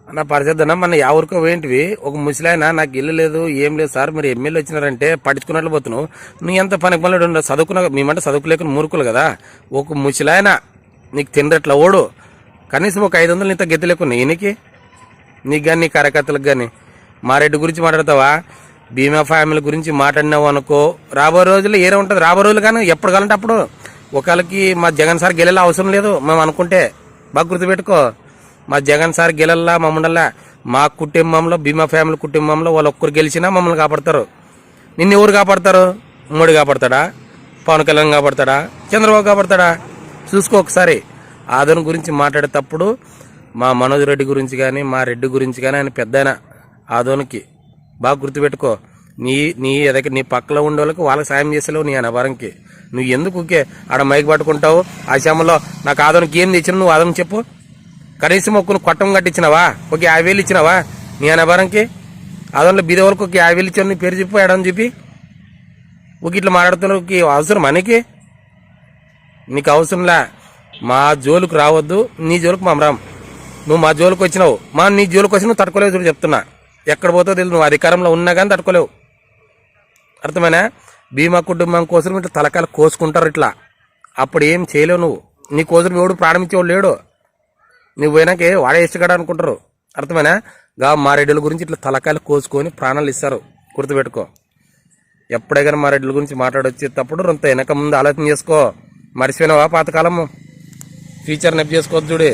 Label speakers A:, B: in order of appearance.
A: నా పరిస్థితి మన ఎవరికో ఏంటివి ఒక ముసలాయన నాకు ఇల్లు లేదు ఏం లేదు సార్ మీరు ఎమ్మెల్యే వచ్చినారంటే పట్టించుకున్నట్లు పోతున్నావు నువ్వు ఎంత పనికి పనులు ఉండవు చదువుకున్న మేమంటే చదువుకోలేకుండా మూర్ఖులు కదా ఒక ముసలాయన నీకు తినరట్లా ఓడు కనీసం ఒక 500 ఇంత గెత్తి లేకుండా ఈయనకి నీకు కానీ నీ కార్యకర్తలకు కానీ మారెడ్డి గురించి మాట్లాడతావా బీమా ఫ్యామిలీ గురించి మాట్లాడినావు అనుకో రాబో రోజుల్లో ఏరే ఉంటుంది రాబో రోజులు కానీ ఎప్పుడు కావాలంటే అప్పుడు ఒకళ్ళకి మా జగన్ సార్ గెలేలా అవసరం లేదు మేము అనుకుంటే బాగా గుర్తుపెట్టుకో మా జగన్ సార్ గెలల్లా మమ్మల్ని మా కుటుంబంలో బీమా ఫ్యామిలీ కుటుంబంలో వాళ్ళు ఒక్కరు గెలిచినా మమ్మల్ని కాపాడతారు నిన్ను ఎవరు కాపాడతారు మోడీ కాపాడతాడా పవన్ కళ్యాణ్ కాపాడతాడా చంద్రబాబు కాపాడతాడా చూసుకో ఒకసారి ఆదరణ గురించి మాట్లాడేటప్పుడు మా మనోజ్ రెడ్డి గురించి కానీ మా రెడ్డి గురించి కానీ ఆయన పెద్ద ఆయన ఆదోనికి బాగా గుర్తుపెట్టుకో నీ ఎదకి నీ పక్కలో ఉండే వాళ్ళకి వాళ్ళకి సాయం చేసేలేవు నీ అనవరంకి నువ్వు ఎందుకు ఊకే ఆడ మైక్ పట్టుకుంటావు ఆ శ్యామలో నాకు ఆదోనికి ఏం తెచ్చినావు నువ్వు ఆదోని చెప్పు కనీసం ఒక్కను కొట్టం కట్టించినావా ఒక 50,000 ఇచ్చినావా నీ అనవరంకి ఆదోన్లో బీద వాళ్ళకి ఒక 50,000 ఇచ్చాను నీ పేరు చెప్పు ఎడని చెప్పి ఒక ఇట్లా మాట్లాడుతున్న అవసరం మనకి నీకు అవసరంలా మా జోలికి రావద్దు నీ జోలికి మా రామ్ నువ్వు మా జోలికి వచ్చినావు నీ జోలికి వచ్చి నువ్వు తట్టుకోలేవు చూడు చెప్తున్నా ఎక్కడ పోతావు తెలియదు నువ్వు అధికారంలో ఉన్నా కానీ తట్టుకోలేవు అర్థమైనా బీమా కుటుంబం కోసం ఇట్లా తలకాయలు కోసుకుంటారు ఇట్లా అప్పుడు ఏం చేయలేవు నువ్వు నీ కోసం ఎవడు ప్రాణం ఇచ్చేవాడు లేడు నువ్వు పోయినాకే వాడే ఇష్టగడ అనుకుంటారు అర్థమైనా మా రెడ్డిల గురించి ఇట్లా తలకాయలు కోసుకొని ప్రాణాలు ఇస్తారు గుర్తుపెట్టుకో ఎప్పుడైనా మా రెడ్డిల గురించి మాట్లాడొచ్చేటప్పుడు రొంత వెనక ముందు ఆలోచన చేసుకో మర్చిపోయినావా పాతకాలము ఫ్యూచర్ నెప్ చేసుకోవద్దు చూడే